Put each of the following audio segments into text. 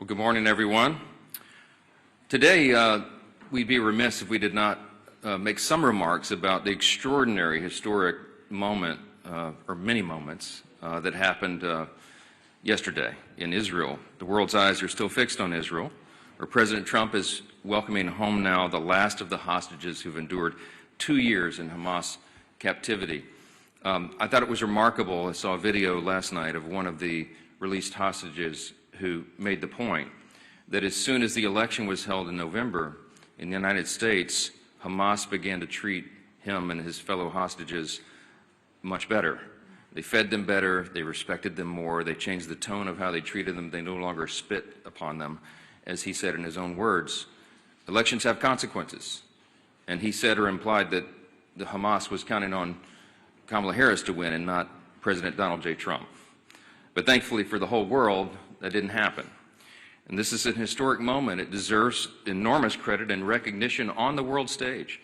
Well, good morning, everyone. Today, we'd be remiss if we did not make some remarks about the extraordinary historic moment, or many moments, that happened yesterday in Israel. The world's eyes are still fixed on Israel, where President Trump is welcoming home now the last of the hostages who've endured 2 years in Hamas captivity. I thought it was remarkable. I saw a video last night of one of the released hostages who made the point that as soon as the election was held in November in the United States, Hamas began to treat him and his fellow hostages much better. They fed them better, they respected them more, they changed the tone of how they treated them, they no longer spit upon them, as he said in his own words. Elections have consequences. And he said or implied that the Hamas was counting on Kamala Harris to win and not President Donald J. Trump. But thankfully for the whole world, that didn't happen. And this is an historic moment. It deserves enormous credit and recognition on the world stage.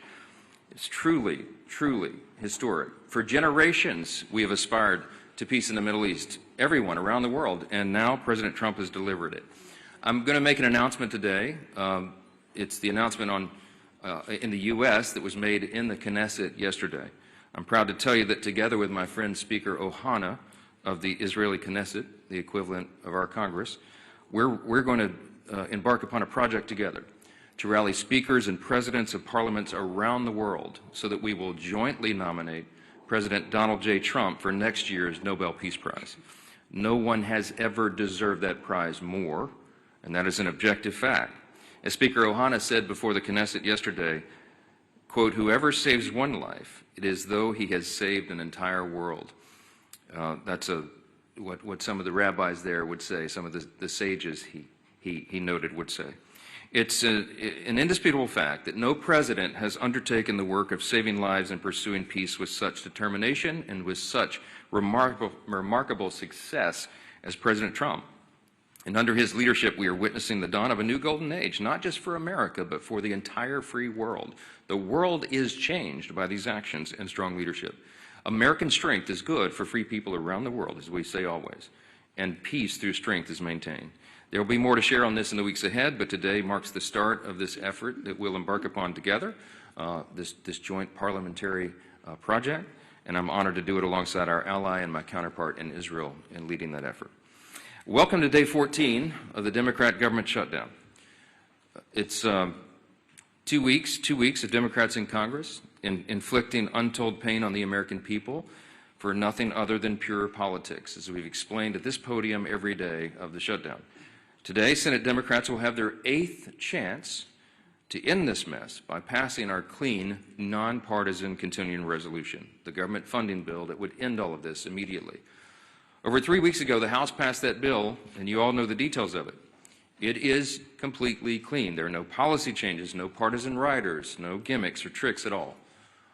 It's truly, truly historic. For generations, we have aspired to peace in the Middle East, everyone around the world, and now President Trump has delivered it. I'm going to make an announcement today. It's the announcement in the U.S. that was made in the Knesset yesterday. I'm proud to tell you that together with my friend Speaker Ohana of the Israeli Knesset, the equivalent of our Congress, we're going to embark upon a project together to rally speakers and presidents of parliaments around the world so that we will jointly nominate President Donald J. Trump for next year's Nobel Peace Prize. No one has ever deserved that prize more, and that is an objective fact. As Speaker Ohana said before the Knesset yesterday, quote, "Whoever saves one life, it is as though he has saved an entire world." That's what some of the rabbis there would say, some of the sages he noted would say. It's an indisputable fact that no president has undertaken the work of saving lives and pursuing peace with such determination and with such remarkable success as President Trump. And under his leadership, we are witnessing the dawn of a new golden age, not just for America, but for the entire free world. The world is changed by these actions and strong leadership. American strength is good for free people around the world, as we say always, and peace through strength is maintained. There will be more to share on this in the weeks ahead, but today marks the start of this effort that we'll embark upon together, this joint parliamentary project, and I'm honored to do it alongside our ally and my counterpart in Israel in leading that effort. Welcome to day 14 of the Democrat government shutdown. It's 2 weeks of Democrats in Congress inflicting untold pain on the American people for nothing other than pure politics, as we've explained at this podium every day of the shutdown. Today, Senate Democrats will have their 8th chance to end this mess by passing our clean, nonpartisan continuing resolution, the government funding bill that would end all of this immediately. Over 3 weeks ago, the House passed that bill, and you all know the details of it. It is completely clean. There are no policy changes, no partisan riders, no gimmicks or tricks at all.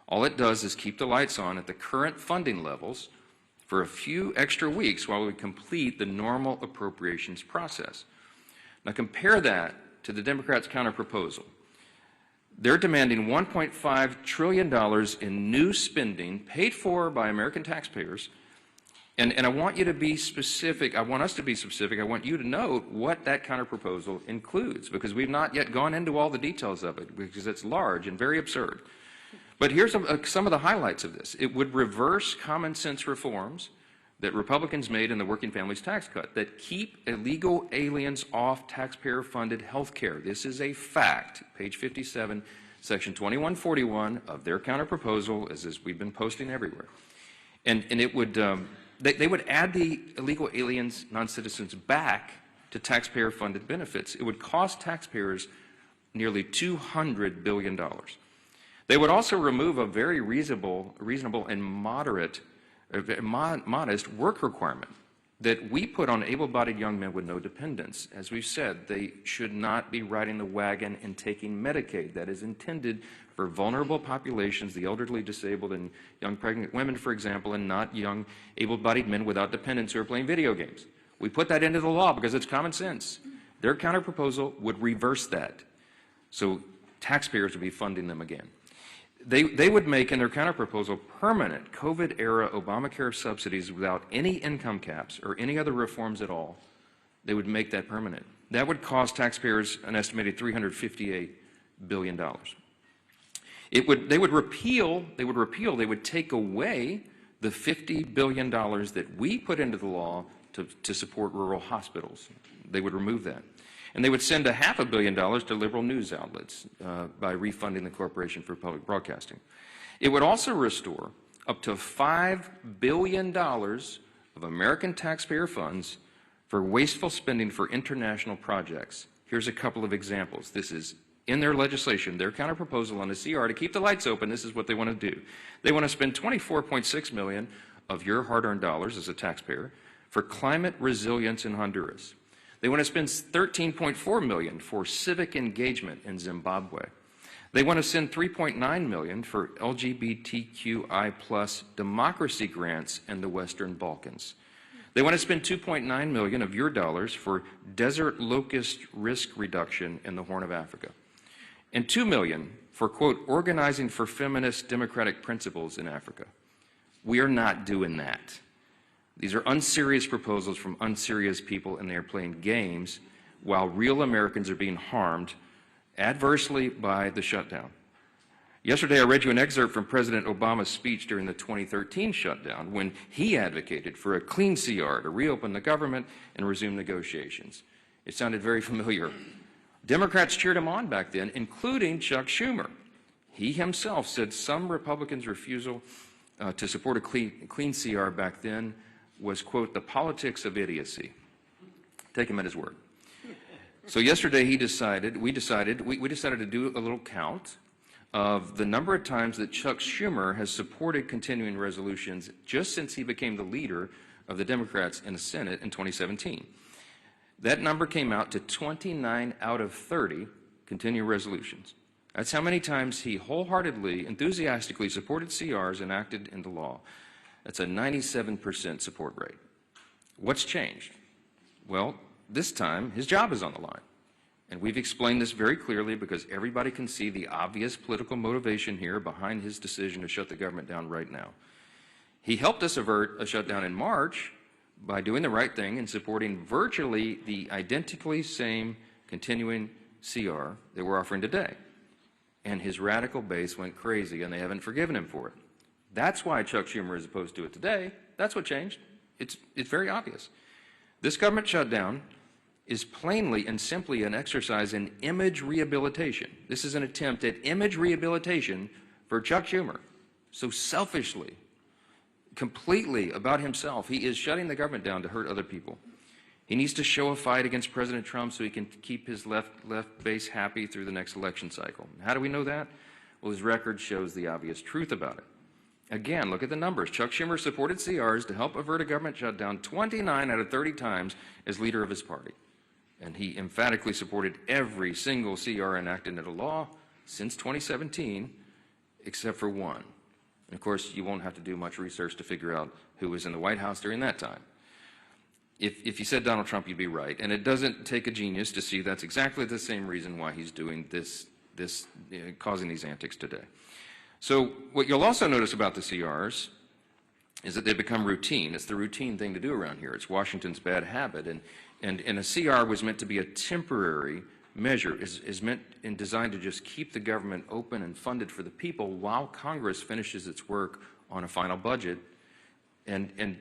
All it does is keep the lights on at the current funding levels for a few extra weeks while we complete the normal appropriations process. Now compare that to the Democrats' counterproposal. They're demanding $1.5 trillion in new spending paid for by American taxpayers. And I want you to be specific. I want us to be specific. I want you to note what that counterproposal includes, because we've not yet gone into all the details of it, because it's large and very absurd. But here's some of the highlights of this. It would reverse common sense reforms that Republicans made in the Working Families Tax Cut that keep illegal aliens off taxpayer-funded health care. This is a fact. Page 57, section 2141 of their counterproposal, as we've been posting everywhere. And it would, they would add the illegal aliens, non-citizens, back to taxpayer-funded benefits. It would cost taxpayers nearly $200 billion. They would also remove a very reasonable and modest work requirement that we put on able-bodied young men with no dependents. As we've said, they should not be riding the wagon and taking Medicaid. That is intended for vulnerable populations, the elderly, disabled, and young pregnant women, for example, and not young able-bodied men without dependents who are playing video games. We put that into the law because it's common sense. Their counterproposal would reverse that, so taxpayers would be funding them again. They would make in their counterproposal permanent COVID-era Obamacare subsidies without any income caps or any other reforms at all. They would make that permanent. That would cost taxpayers an estimated $358 billion. They would take away the $50 billion that we put into the law to support rural hospitals. They would remove that. And they would send $500 million to liberal news outlets by refunding the Corporation for Public Broadcasting. It would also restore up to $5 billion of American taxpayer funds for wasteful spending for international projects. Here's a couple of examples. This is in their legislation, their counterproposal on the CR to keep the lights open. This is what they want to do. They want to spend $24.6 million of your hard-earned dollars as a taxpayer for climate resilience in Honduras. They want to spend $13.4 million for civic engagement in Zimbabwe. They want to send $3.9 million for LGBTQI+ democracy grants in the Western Balkans. They want to spend $2.9 million of your dollars for desert locust risk reduction in the Horn of Africa. And $2 million for, quote, organizing for feminist democratic principles in Africa. We are not doing that. These are unserious proposals from unserious people, and they are playing games while real Americans are being harmed adversely by the shutdown. Yesterday, I read you an excerpt from President Obama's speech during the 2013 shutdown when he advocated for a clean CR to reopen the government and resume negotiations. It sounded very familiar. Democrats cheered him on back then, including Chuck Schumer. He himself said some Republicans' refusal to support a clean CR back then was, quote, the politics of idiocy. Take him at his word. So yesterday we decided to do a little count of the number of times that Chuck Schumer has supported continuing resolutions just since he became the leader of the Democrats in the Senate in 2017. That number came out to 29 out of 30 continuing resolutions. That's how many times he wholeheartedly, enthusiastically supported CRs enacted into law. That's a 97% support rate. What's changed? Well, this time his job is on the line. And we've explained this very clearly because everybody can see the obvious political motivation here behind his decision to shut the government down right now. He helped us avert a shutdown in March by doing the right thing and supporting virtually the identically same continuing CR that we're offering today. And his radical base went crazy, and they haven't forgiven him for it. That's why Chuck Schumer is opposed to it today. That's what changed. It's very obvious. This government shutdown is plainly and simply an exercise in image rehabilitation. This is an attempt at image rehabilitation for Chuck Schumer. So selfishly, completely about himself, he is shutting the government down to hurt other people. He needs to show a fight against President Trump so he can keep his left base happy through the next election cycle. How do we know that? Well, his record shows the obvious truth about it. Again, look at the numbers. Chuck Schumer supported CRs to help avert a government shutdown 29 out of 30 times as leader of his party. And he emphatically supported every single CR enacted into law since 2017, except for one. And of course, you won't have to do much research to figure out who was in the White House during that time. If you said Donald Trump, you'd be right. And it doesn't take a genius to see that's exactly the same reason why he's doing causing these antics today. So what you'll also notice about the CRs is that they become routine. It's the routine thing to do around here. It's Washington's bad habit. And a CR was meant to be a temporary measure, is meant and designed to just keep the government open and funded for the people while Congress finishes its work on a final budget. And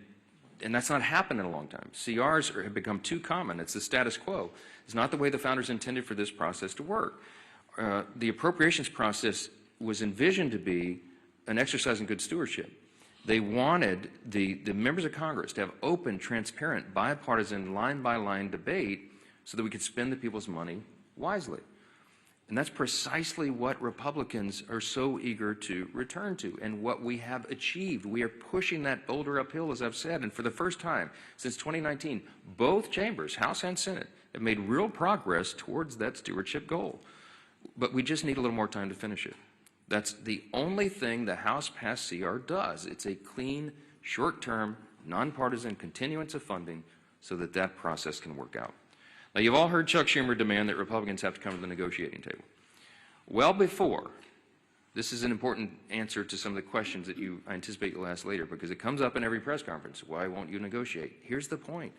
that's not happened in a long time. CRs have become too common. It's the status quo. It's not the way the founders intended for this process to work. The appropriations process was envisioned to be an exercise in good stewardship. They wanted the members of Congress to have open, transparent, bipartisan, line-by-line debate so that we could spend the people's money wisely. And that's precisely what Republicans are so eager to return to and what we have achieved. We are pushing that boulder uphill, as I've said, and for the first time since 2019, both chambers, House and Senate, have made real progress towards that stewardship goal. But we just need a little more time to finish it. That's the only thing the House-passed CR does. It's a clean, short-term, nonpartisan continuance of funding so that that process can work out. Now, you've all heard Chuck Schumer demand that Republicans have to come to the negotiating table. Well before, this is an important answer to some of the questions that I anticipate you'll ask later because it comes up in every press conference. Why won't you negotiate? Here's the point.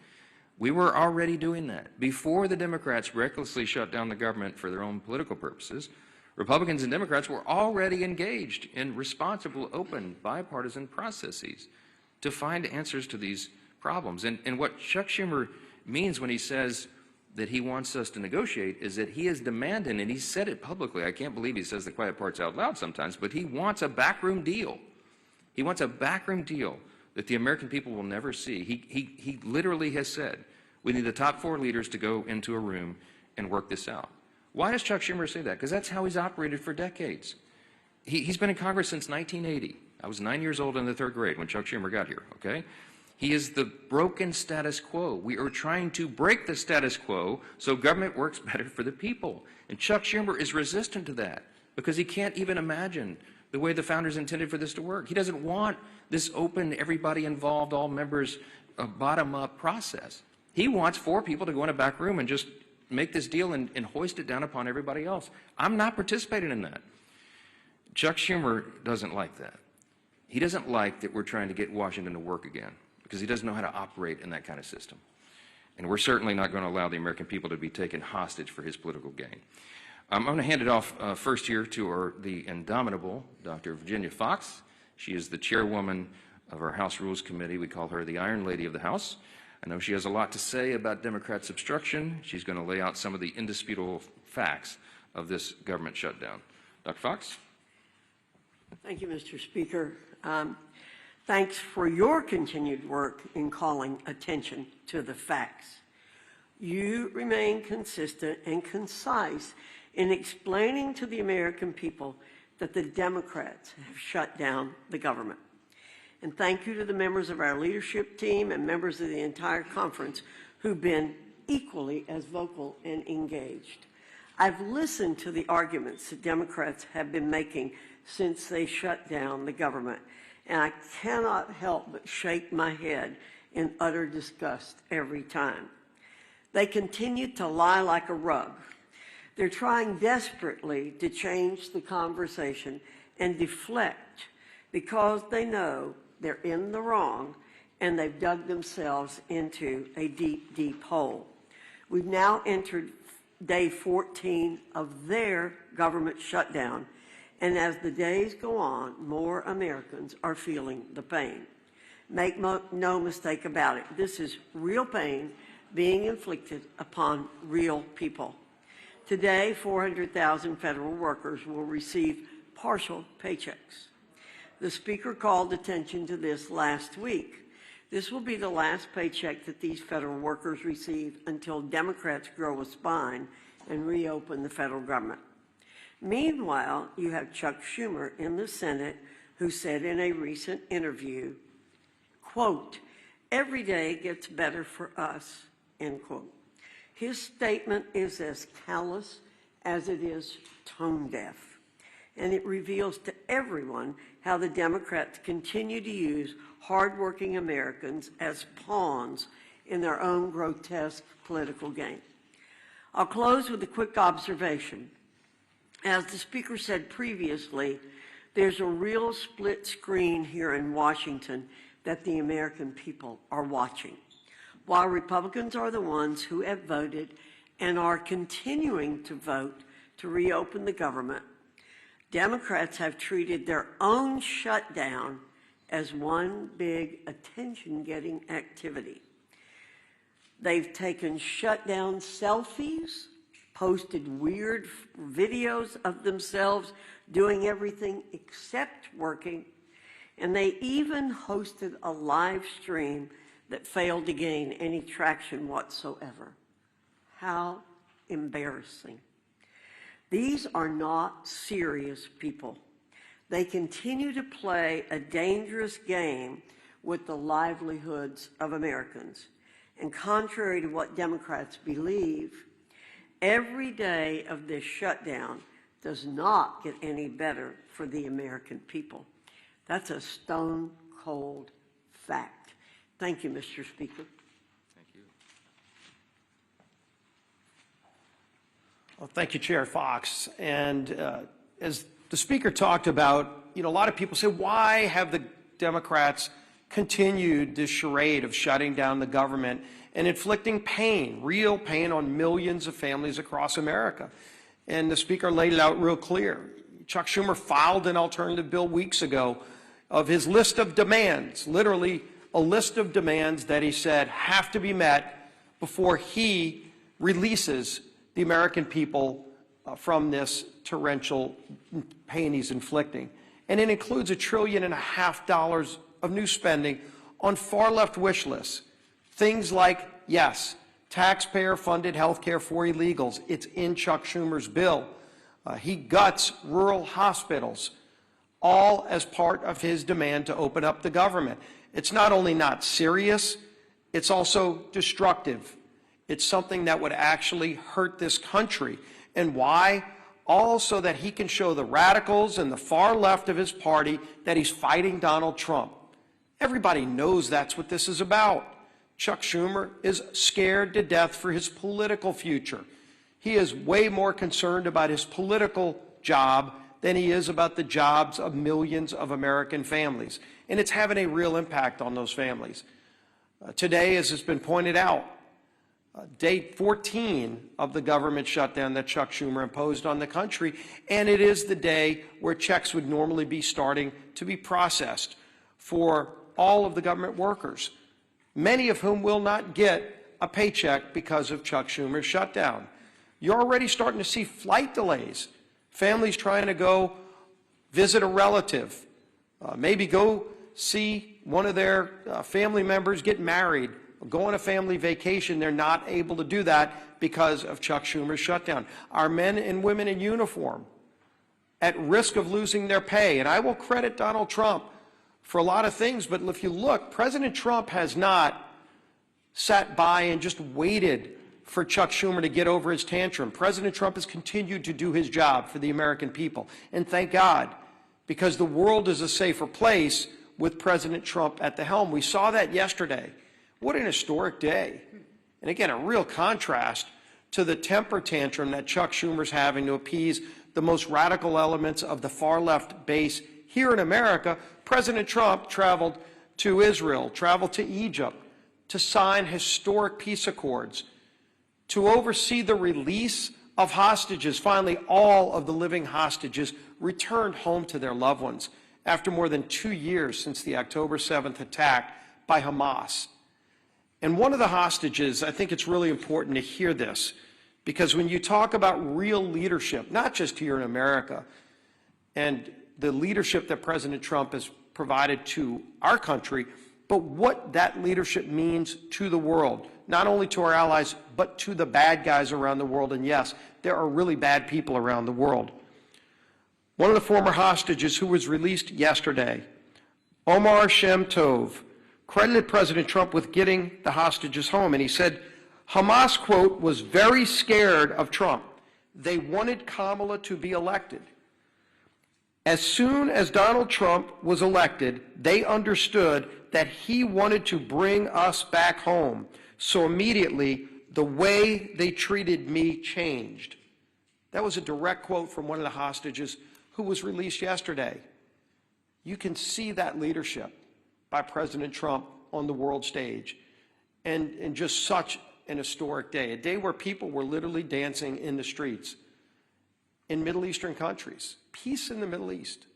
We were already doing that. Before the Democrats recklessly shut down the government for their own political purposes, Republicans and Democrats were already engaged in responsible, open, bipartisan processes to find answers to these problems. And what Chuck Schumer means when he says that he wants us to negotiate is that he is demanding, and he said it publicly, I can't believe he says the quiet parts out loud sometimes, but he wants a backroom deal. He wants a backroom deal that the American people will never see. He literally has said, we need the top 4 leaders to go into a room and work this out. Why does Chuck Schumer say that? Because that's how he's operated for decades. He's been in Congress since 1980. I was 9 years old in the 3rd grade when Chuck Schumer got here, okay? He is the broken status quo. We are trying to break the status quo so government works better for the people. And Chuck Schumer is resistant to that because he can't even imagine the way the founders intended for this to work. He doesn't want this open, everybody involved, all members, bottom-up process. He wants 4 people to go in a back room and just make this deal and hoist it down upon everybody else. I'm not participating in that. Chuck Schumer doesn't like that. He doesn't like that we're trying to get Washington to work again because he doesn't know how to operate in that kind of system. And we're certainly not going to allow the American people to be taken hostage for his political gain. I'm going to hand it off first here to the indomitable Dr. Virginia Fox. She is the chairwoman of our House Rules Committee. We call her the Iron Lady of the House. I know she has a lot to say about Democrats' obstruction. She's going to lay out some of the indisputable facts of this government shutdown. Dr. Fox? Thank you, Mr. Speaker. Thanks for your continued work in calling attention to the facts. You remain consistent and concise in explaining to the American people that the Democrats have shut down the government. And thank you to the members of our leadership team and members of the entire conference who've been equally as vocal and engaged. I've listened to the arguments that Democrats have been making since they shut down the government, and I cannot help but shake my head in utter disgust every time. They continue to lie like a rug. They're trying desperately to change the conversation and deflect because they know they're in the wrong and they've dug themselves into a deep, deep hole. We've now entered day 14 of their government shutdown, and as the days go on, more Americans are feeling the pain. Make no mistake about it, this is real pain being inflicted upon real people. Today, 400,000 federal workers will receive partial paychecks. The Speaker called attention to this last week. This will be the last paycheck that these federal workers receive until Democrats grow a spine and reopen the federal government. Meanwhile, you have Chuck Schumer in the Senate who said in a recent interview, quote, "Every day gets better for us," end quote. His statement is as callous as it is tone deaf, and it reveals to everyone how the Democrats continue to use hardworking Americans as pawns in their own grotesque political game. I'll close with a quick observation. As the Speaker said previously, there's a real split screen here in Washington that the American people are watching. While Republicans are the ones who have voted and are continuing to vote to reopen the government, Democrats have treated their own shutdown as one big attention-getting activity. They've taken shutdown selfies, posted weird videos of themselves doing everything except working, and they even hosted a live stream that failed to gain any traction whatsoever. How embarrassing. These are not serious people. They continue to play a dangerous game with the livelihoods of Americans. And contrary to what Democrats believe, every day of this shutdown does not get any better for the American people. That's a stone cold fact. Thank you, Mr. Speaker. Thank you. Well, thank you, Chair Fox. And as the Speaker talked about, a lot of people say, why have the Democrats continued this charade of shutting down the government and inflicting pain, real pain, on millions of families across America. And the Speaker laid it out real clear. Chuck Schumer filed an alternative bill weeks ago of his list of demands, literally a list of demands that he said have to be met before he releases the American people from this torrential pain he's inflicting. And it includes $1.5 trillion of new spending on far-left wish lists. Things like, yes, taxpayer-funded health care for illegals. It's in Chuck Schumer's bill. He guts rural hospitals, all as part of his demand to open up the government. It's not only not serious, it's also destructive. It's something that would actually hurt this country. And why? All so that he can show the radicals and the far left of his party that he's fighting Donald Trump. Everybody knows that's what this is about. Chuck Schumer is scared to death for his political future. He is way more concerned about his political job than he is about the jobs of millions of American families. And it's having a real impact on those families. Today, as has been pointed out, day 14 of the government shutdown that Chuck Schumer imposed on the country, and it is the day where checks would normally be starting to be processed for all of the government workers, many of whom will not get a paycheck because of Chuck Schumer's shutdown. You're already starting to see flight delays, families trying to go visit a relative, maybe go see one of their family members get married, go on a family vacation. They're not able to do that because of Chuck Schumer's shutdown. Our men and women in uniform at risk of losing their pay. And I will credit Donald Trump for a lot of things, but if you look, President Trump has not sat by and just waited for Chuck Schumer to get over his tantrum. President Trump has continued to do his job for the American people. And thank God, because the world is a safer place with President Trump at the helm. We saw that yesterday. What an historic day. And again, a real contrast to the temper tantrum that Chuck Schumer's having to appease the most radical elements of the far left base here in America. President Trump traveled to Israel, traveled to Egypt to sign historic peace accords, to oversee the release of hostages. Finally, all of the living hostages returned home to their loved ones after more than 2 years since the October 7th attack by Hamas. And one of the hostages, I think it's really important to hear this, because when you talk about real leadership, not just here in America, and the leadership that President Trump has provided to our country, but what that leadership means to the world, not only to our allies, but to the bad guys around the world. And yes, there are really bad people around the world. One of the former hostages who was released yesterday, Omar Shem Tov, credited President Trump with getting the hostages home. And he said, Hamas, quote, was very scared of Trump. They wanted Kamala to be elected. As soon as Donald Trump was elected, they understood that he wanted to bring us back home. So immediately, the way they treated me changed. That was a direct quote from one of the hostages who was released yesterday. You can see that leadership by President Trump on the world stage, and just such an historic day, a day where people were literally dancing in the streets in Middle Eastern countries. Peace in the Middle East.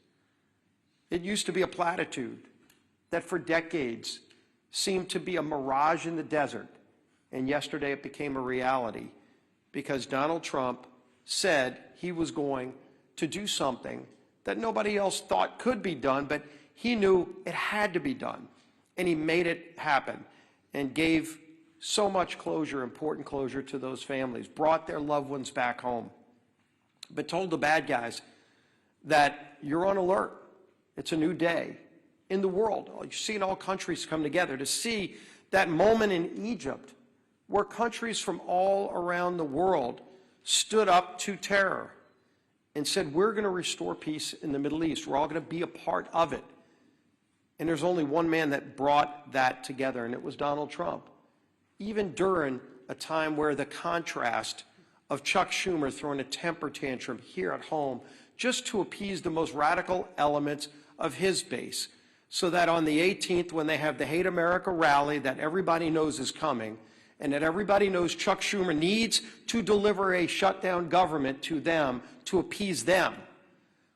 It used to be a platitude that for decades seemed to be a mirage in the desert, and yesterday it became a reality because Donald Trump said he was going to do something that nobody else thought could be done, but he knew it had to be done, and he made it happen and gave so much closure, important closure to those families, brought their loved ones back home, but told the bad guys that you're on alert. It's a new day in the world. You're seeing all countries come together to see that moment in Egypt where countries from all around the world stood up to terror and said, we're going to restore peace in the Middle East. We're all going to be a part of it. And there's only one man that brought that together, and it was Donald Trump. Even during a time where the contrast of Chuck Schumer throwing a temper tantrum here at home just to appease the most radical elements of his base, so that on the 18th, when they have the Hate America rally that everybody knows is coming, and that everybody knows Chuck Schumer needs to deliver a shutdown government to them to appease them.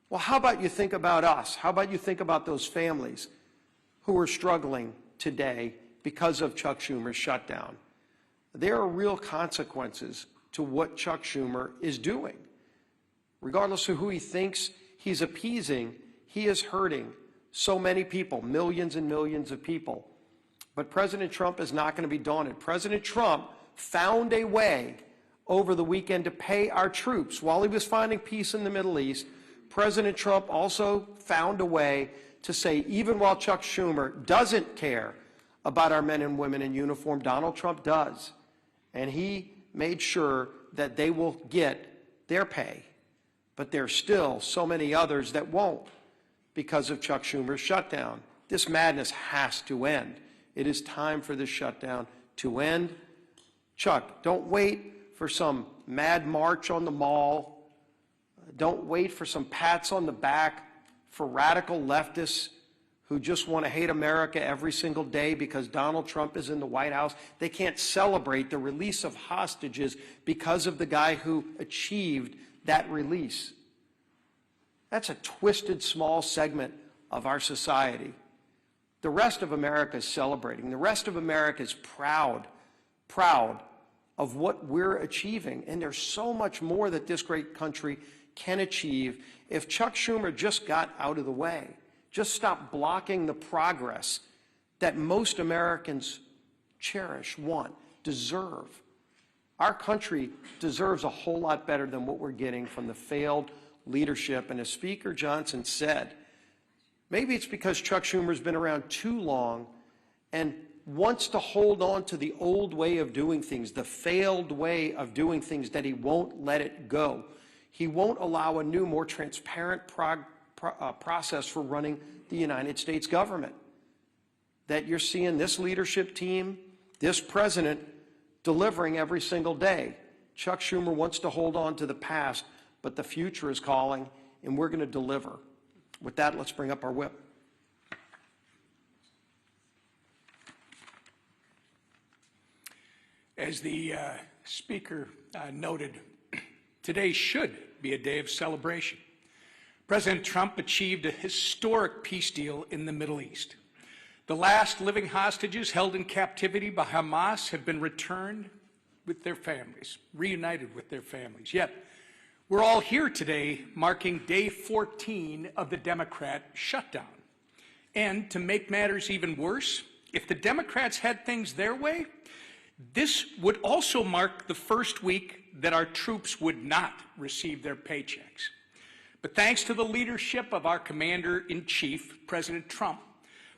Well, how about you think about us? How about you think about those families who are struggling today because of Chuck Schumer's shutdown? There are real consequences to what Chuck Schumer is doing. Regardless of who he thinks he's appeasing, he is hurting so many people, millions and millions of people. But President Trump is not going to be daunted. President Trump found a way over the weekend to pay our troops. While he was finding peace in the Middle East, President Trump also found a way to say, even while Chuck Schumer doesn't care about our men and women in uniform, Donald Trump does. And he made sure that they will get their pay. But there's still so many others that won't because of Chuck Schumer's shutdown. This madness has to end. It is time for this shutdown to end. Chuck, don't wait for some mad march on the Mall. Don't wait for some pats on the back for radical leftists who just want to hate America every single day because Donald Trump is in the White House. They can't celebrate the release of hostages because of the guy who achieved that release. That's a twisted, small segment of our society. The rest of America is celebrating. The rest of America is proud of what we're achieving. And there's so much more that this great country can achieve if Chuck Schumer just got out of the way, just stopped blocking the progress that most Americans cherish, want, deserve. Our country deserves a whole lot better than what we're getting from the failed leadership. And as Speaker Johnson said, maybe it's because Chuck Schumer's been around too long and wants to hold on to the old way of doing things, the failed way of doing things, that he won't let it go. He won't allow a new, more transparent process for running the United States government. That you're seeing this leadership team, this president, delivering every single day. Chuck Schumer wants to hold on to the past, but the future is calling, and we're going to deliver. With that, let's bring up our whip. As the Speaker noted, today should be a day of celebration. President Trump achieved a historic peace deal in the Middle East. The last living hostages held in captivity by Hamas have been returned with their families, reunited with their families. Yet, we're all here today marking day 14 of the Democrat shutdown. And to make matters even worse, if the Democrats had things their way, this would also mark the first week that our troops would not receive their paychecks. But thanks to the leadership of our Commander-in-Chief, President Trump,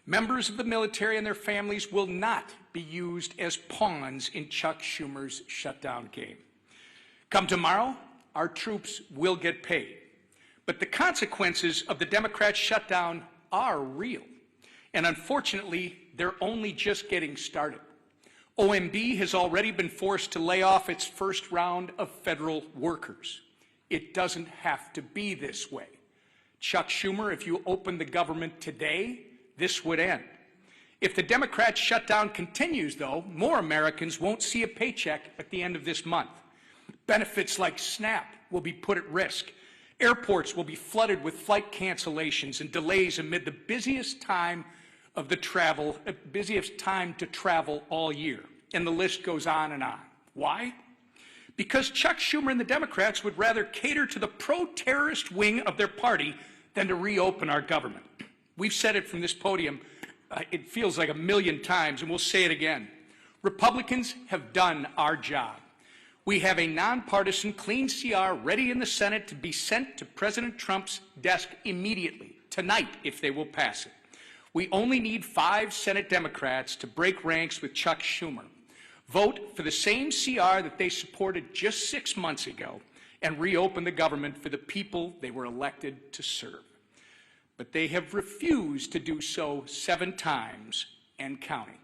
members of the military and their families will not be used as pawns in Chuck Schumer's shutdown game. Come tomorrow, our troops will get paid. But the consequences of the Democrat shutdown are real. And unfortunately, they're only just getting started. OMB has already been forced to lay off its first round of federal workers. It doesn't have to be this way. Chuck Schumer, if you open the government today, this would end. If the Democrat shutdown continues, though, more Americans won't see a paycheck at the end of this month. Benefits like SNAP will be put at risk. Airports will be flooded with flight cancellations and delays amid the busiest time to travel all year. And the list goes on and on. Why? Because Chuck Schumer and the Democrats would rather cater to the pro-terrorist wing of their party than to reopen our government. We've said it from this podium, it feels like 1,000,000 times, and we'll say it again. Republicans have done our job. We have a nonpartisan clean CR ready in the Senate to be sent to President Trump's desk immediately, tonight, if they will pass it. We only need 5 Senate Democrats to break ranks with Chuck Schumer, vote for the same CR that they supported just 6 months ago, and reopen the government for the people they were elected to serve. But they have refused to do so 7 times and counting.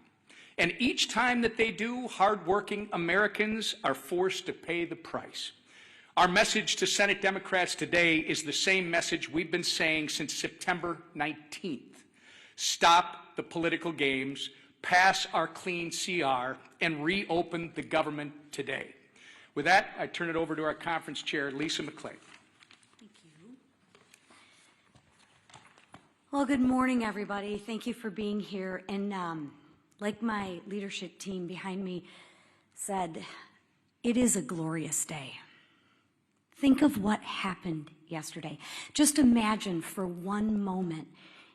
And each time that they do, hardworking Americans are forced to pay the price. Our message to Senate Democrats today is the same message we've been saying since September 19th. Stop the political games, pass our clean CR, and reopen the government today. With that, I turn it over to our conference chair, Lisa McClay. Thank you. Well, good morning, everybody. Thank you for being here. And like my leadership team behind me said, it is a glorious day. Think of what happened yesterday. Just imagine for one moment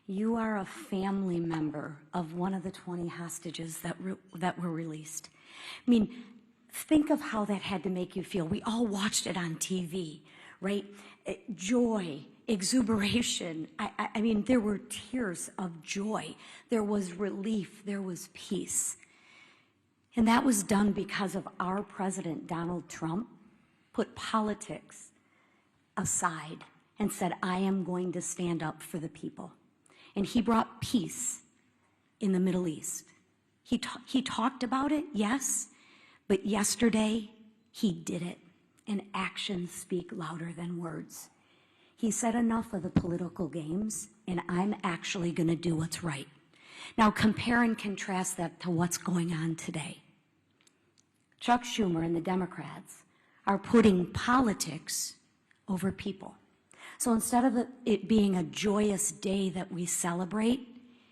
you are a family member of one of the 20 hostages that were released. I mean, think of how that had to make you feel. We all watched it on TV, right? Joy, exuberation. I mean, there were tears of joy. There was relief. There was peace. And that was done because of our president, Donald Trump, put politics aside and said, I am going to stand up for the people. And he brought peace in the Middle East. He talked about it, yes, but yesterday he did it, and actions speak louder than words. He said enough of the political games, and I'm actually going to do what's right. Now compare and contrast that to what's going on today. Chuck Schumer and the Democrats are putting politics over people. So instead of it being a joyous day that we celebrate,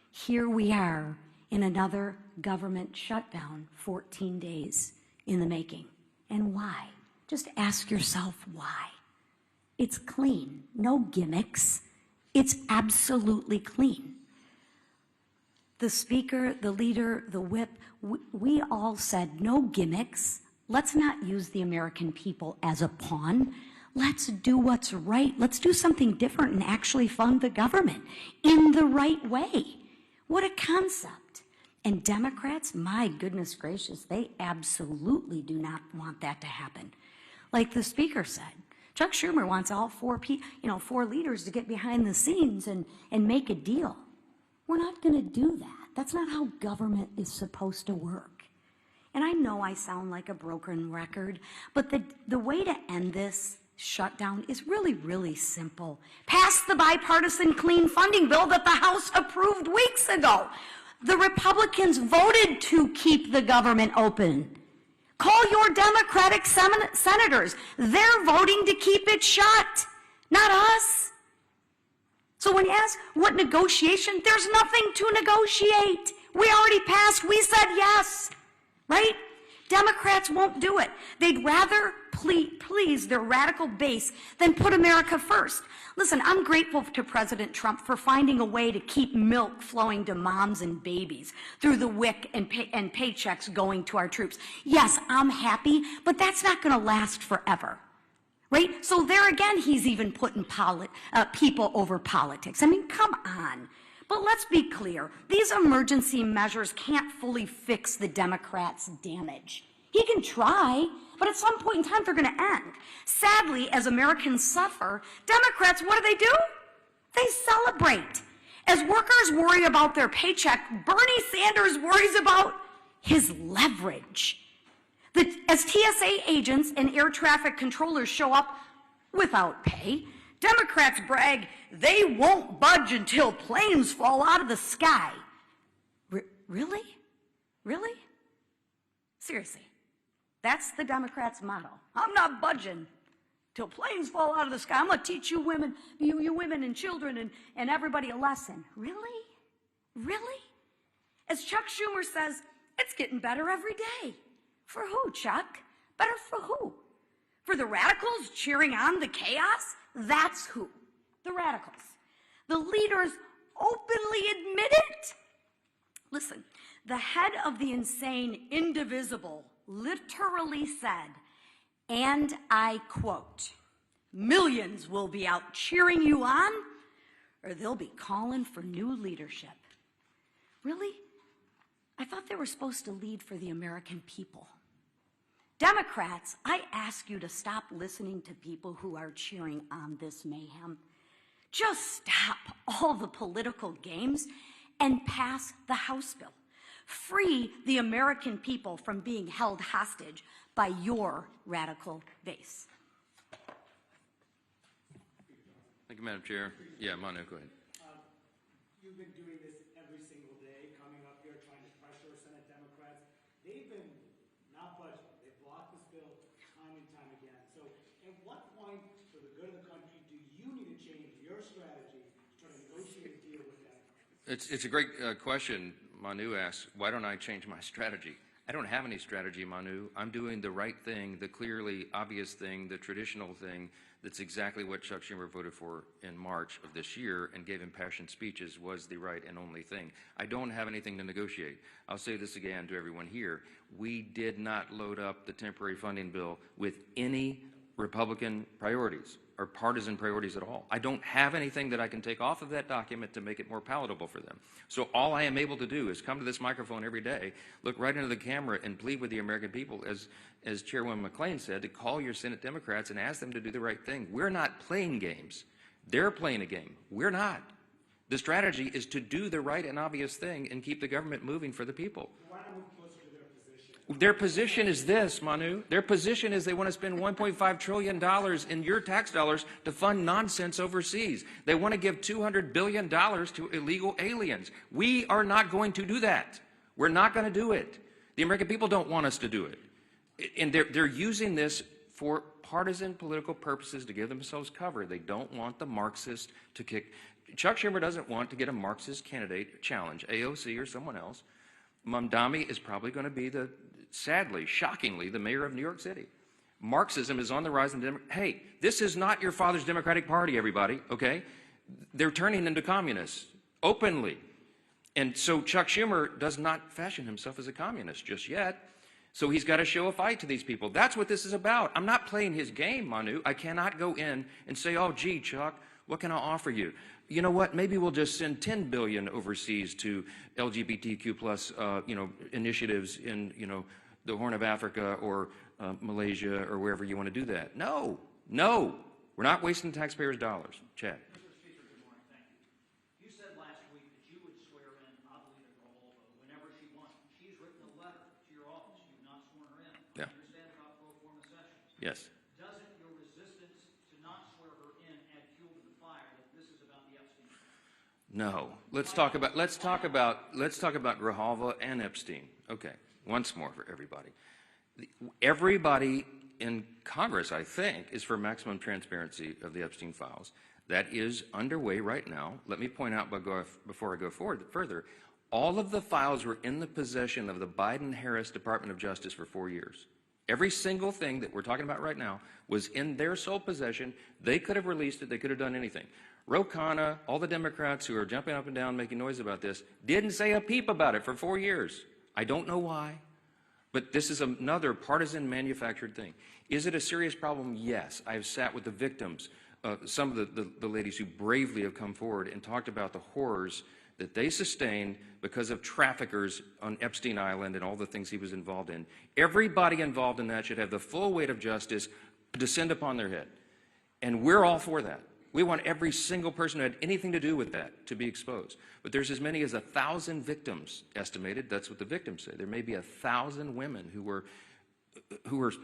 here we are in another government shutdown, 14 days in the making. And why? Just ask yourself why. It's clean, no gimmicks. It's absolutely clean. The speaker, the leader, the whip, we all said no gimmicks. Let's not use the American people as a pawn. Let's do what's right. Let's do something different and actually fund the government in the right way. What a concept. And Democrats, my goodness gracious, they absolutely do not want that to happen. Like the speaker said, Chuck Schumer wants all four leaders to get behind the scenes and make a deal. We're not going to do that. That's not how government is supposed to work. And I know I sound like a broken record, but the way to end this shutdown is really, really simple. Pass the bipartisan clean funding bill that the House approved weeks ago. The Republicans voted to keep the government open. Call your Democratic senators. They're voting to keep it shut, not us. So when you ask what negotiation, there's nothing to negotiate. We already passed. We said yes, right? Democrats won't do it. They'd rather please their radical base than put America first. Listen, I'm grateful to President Trump for finding a way to keep milk flowing to moms and babies through the WIC and paychecks going to our troops. Yes, I'm happy, but that's not going to last forever. Right? So there again, he's even putting people over politics. I mean, come on. But let's be clear. These emergency measures can't fully fix the Democrats' damage. He can try, but at some point in time, they're going to end. Sadly, as Americans suffer, Democrats, what do? They celebrate. As workers worry about their paycheck, Bernie Sanders worries about his leverage. As TSA agents and air traffic controllers show up without pay, Democrats brag they won't budge until planes fall out of the sky. Really? Really? Seriously, that's the Democrats' motto. I'm not budging till planes fall out of the sky. I'm going to teach you women, you women and children and everybody a lesson. Really? Really? As Chuck Schumer says, it's getting better every day. For who, Chuck? Better for who? For the radicals cheering on the chaos? That's who. The radicals. The leaders openly admit it. Listen, the head of the insane indivisible literally said, and I quote, "Millions will be out cheering you on, or they'll be calling for new leadership." Really? I thought they were supposed to lead for the American people. Democrats, I ask you to stop listening to people who are cheering on this mayhem. Just stop all the political games and pass the House bill. Free the American people from being held hostage by your radical base. Thank you, Madam Chair. Yeah, Manu, go ahead. You've been doing this every single day, coming up here trying to pressure they've been not budging. They've blocked this bill time and time again. So at what point, for the good of the country, do you need to change your strategy to try to negotiate a deal with them? It's a great question. Manu asks, why don't I change my strategy? I don't have any strategy, Manu. I'm doing the right thing, the clearly obvious thing, the traditional thing. That's exactly what Chuck Schumer voted for in March of this year and gave impassioned speeches was the right and only thing. I don't have anything to negotiate. I'll say this again to everyone here. We did not load up the temporary funding bill with any Republican priorities or partisan priorities at all. I don't have anything that I can take off of that document to make it more palatable for them. So all I am able to do is come to this microphone every day, look right into the camera and plead with the American people, as Chairwoman McClain said, to call your Senate Democrats and ask them to do the right thing. We're not playing games. They're playing a game. We're not. The strategy is to do the right and obvious thing and keep the government moving for the people. Why not move closer to their position? Their position is this, Manu. Their position is they want to spend $1.5 trillion in your tax dollars to fund nonsense overseas. They want to give $200 billion to illegal aliens. We are not going to do that. We're not going to do it. The American people don't want us to do it. And they're using this for partisan political purposes to give themselves cover. They don't want the Marxist to kick. Chuck Schumer doesn't want to get a Marxist candidate challenge, AOC or someone else. Mamdani is probably going to be sadly, shockingly, the mayor of New York City. Marxism is on the rise. Hey, this is not your father's Democratic Party, everybody, okay? They're turning into communists, openly. And so Chuck Schumer does not fashion himself as a communist just yet. So he's got to show a fight to these people. That's what this is about. I'm not playing his game, Manu. I cannot go in and say, oh, gee, Chuck, what can I offer you? You know what? Maybe we'll just send $10 billion overseas to LGBTQ plus, initiatives in, the Horn of Africa or Malaysia or wherever you want to do that. No, we're not wasting taxpayers' dollars. Chad. Mr. Speaker, good morning. Thank you. You said last week that you would swear in Adelita Golova whenever she wanted. She's written a letter to your office. You've not sworn her in. Yeah. I understand about pro forma sessions. Yes. Doesn't your resistance to not swear her in add fuel to the fire that this is about the Epstein? No. Let's talk about Grijalva and Epstein. Okay. Once more for everybody. Everybody in Congress, I think, is for maximum transparency of the Epstein files. That is underway right now. Let me point out before I go further, all of the files were in the possession of the Biden-Harris Department of Justice for 4 years. Every single thing that we're talking about right now was in their sole possession. They could have released it. They could have done anything. Ro Khanna, all the Democrats who are jumping up and down making noise about this, didn't say a peep about it for 4 years. I don't know why, but this is another partisan manufactured thing. Is it a serious problem? Yes. I've sat with the victims, some of the ladies who bravely have come forward and talked about the horrors that they sustained because of traffickers on Epstein Island and all the things he was involved in. Everybody involved in that should have the full weight of justice descend upon their head. And we're all for that. We want every single person who had anything to do with that to be exposed. But there's as many as 1,000 victims estimated. That's what the victims say. There may be 1,000 women who were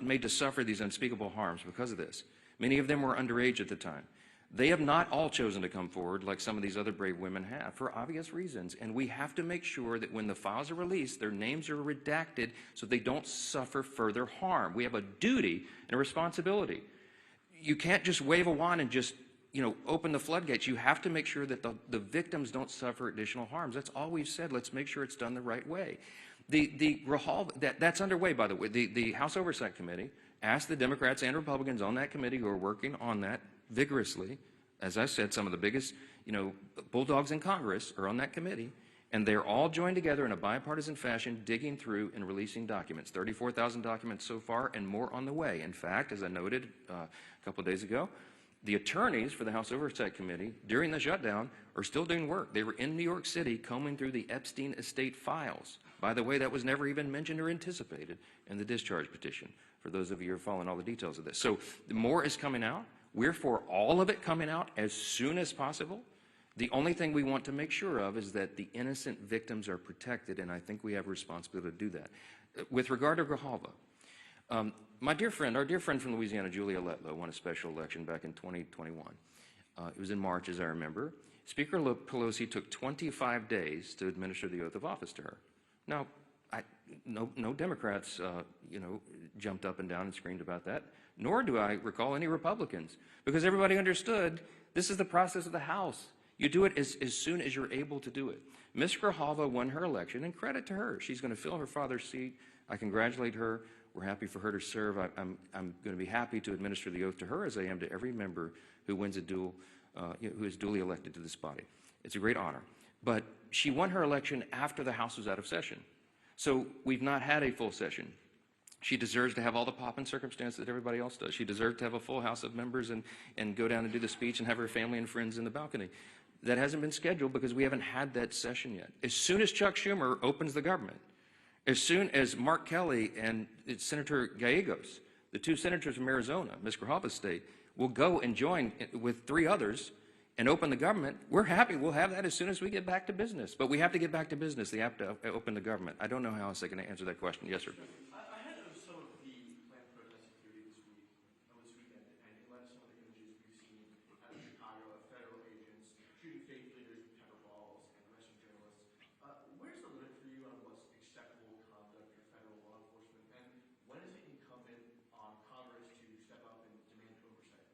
made to suffer these unspeakable harms because of this. Many of them were underage at the time. They have not all chosen to come forward like some of these other brave women have for obvious reasons. And we have to make sure that when the files are released, their names are redacted so they don't suffer further harm. We have a duty and a responsibility. You can't just wave a wand and just open the floodgates. You have to make sure that the victims don't suffer additional harms. That's all we've said. Let's make sure it's done the right way. That's underway, by the way. The House Oversight Committee asked the Democrats and Republicans on that committee who are working on that vigorously. As I said, some of the biggest, bulldogs in Congress are on that committee, and they're all joined together in a bipartisan fashion, digging through and releasing documents. 34,000 documents so far, and more on the way. In fact, as I noted a couple of days ago, the attorneys for the House Oversight Committee during the shutdown are still doing work. They were in New York City combing through the Epstein estate files. By the way, that was never even mentioned or anticipated in the discharge petition, for those of you who are following all the details of this. So more is coming out. We're for all of it coming out as soon as possible. The only thing we want to make sure of is that the innocent victims are protected, and I think we have a responsibility to do that. With regard to Grijalva, our dear friend from Louisiana, Julia Letlow, won a special election back in 2021. It was in March, as I remember. Speaker Pelosi took 25 days to administer the oath of office to her. Now, no Democrats, jumped up and down and screamed about that, nor do I recall any Republicans, because everybody understood this is the process of the House. You do it as soon as you're able to do it. Ms. Grijalva won her election, and credit to her. She's going to fill her father's seat. I congratulate her. We're happy for her to serve. I'm going to be happy to administer the oath to her as I am to every member who wins who is duly elected to this body. It's a great honor. But she won her election after the House was out of session. So we've not had a full session. She deserves to have all the pomp and circumstance that everybody else does. She deserves to have a full House of members and go down and do the speech and have her family and friends in the balcony. That hasn't been scheduled because we haven't had that session yet. As soon as Chuck Schumer opens the government, as soon as Mark Kelly and Senator Gallegos, the two senators from Arizona, Ms. Grijalva's state, will go and join with 3 others and open the government, we're happy. We'll have that as soon as we get back to business. But we have to get back to business. They have to open the government. I don't know how else I can answer that question. Yes, sir. I had some of the planned protests in theory this weekend, and in light of some of the images we've seen out of Chicago of federal agents shooting faith leaders with pepper balls and arresting journalists, where's the limit for you on what's acceptable conduct for federal law enforcement, and when is it incumbent on Congress to step up and demand oversight?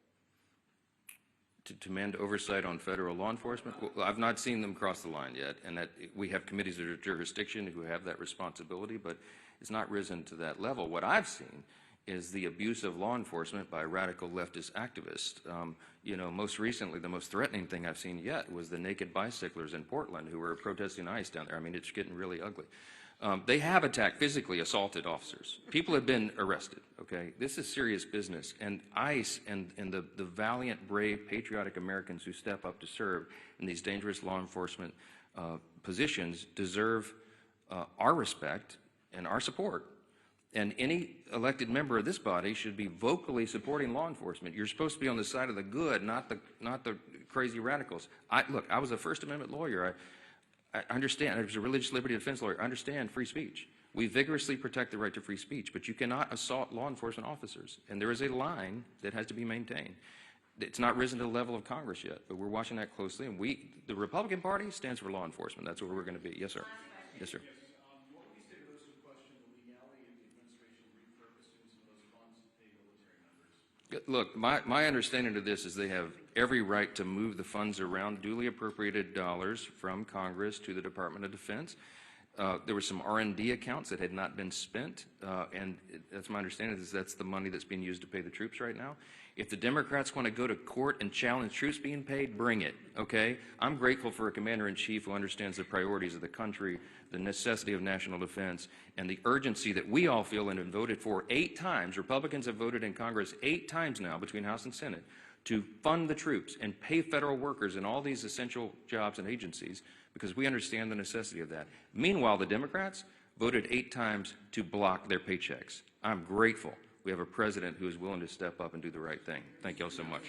To demand oversight on federal law enforcement? Well, I've not seen them cross the line yet, and that we have committees of jurisdiction who have that responsibility, but it's not risen to that level. What I've seen is the abuse of law enforcement by radical leftist activists. Most recently, the most threatening thing I've seen yet was the naked bicyclers in Portland who were protesting ICE down there. I mean, it's getting really ugly. They have attacked, physically assaulted officers. People have been arrested, okay? This is serious business. And ICE and the valiant, brave, patriotic Americans who step up to serve in these dangerous law enforcement positions deserve our respect and our support. And any elected member of this body should be vocally supporting law enforcement. You're supposed to be on the side of the good, not the crazy radicals. Look, I was a First Amendment lawyer. I understand, I was a religious liberty defense lawyer, I understand free speech. We vigorously protect the right to free speech, but you cannot assault law enforcement officers. And there is a line that has to be maintained. It's not risen to the level of Congress yet, but we're watching that closely. And the Republican Party stands for law enforcement. That's where we're going to be. Yes, sir. Yes, sir. What would you say to those who question the legality of the administration repurposing some of those funds to pay military members? Look, my understanding of this is they have every right to move the funds around, duly appropriated dollars from Congress to the Department of Defense. There were some R&D accounts that had not been spent, and that's my understanding is that's the money that's being used to pay the troops right now. If the Democrats want to go to court and challenge troops being paid, bring it, okay? I'm grateful for a commander-in-chief who understands the priorities of the country, the necessity of national defense, and the urgency that we all feel and have voted for 8 times. Republicans have voted in Congress 8 times now between House and Senate to fund the troops and pay federal workers in all these essential jobs and agencies because we understand the necessity of that. Meanwhile, the Democrats voted 8 times to block their paychecks. I'm grateful we have a president who is willing to step up and do the right thing. Thank you all so much.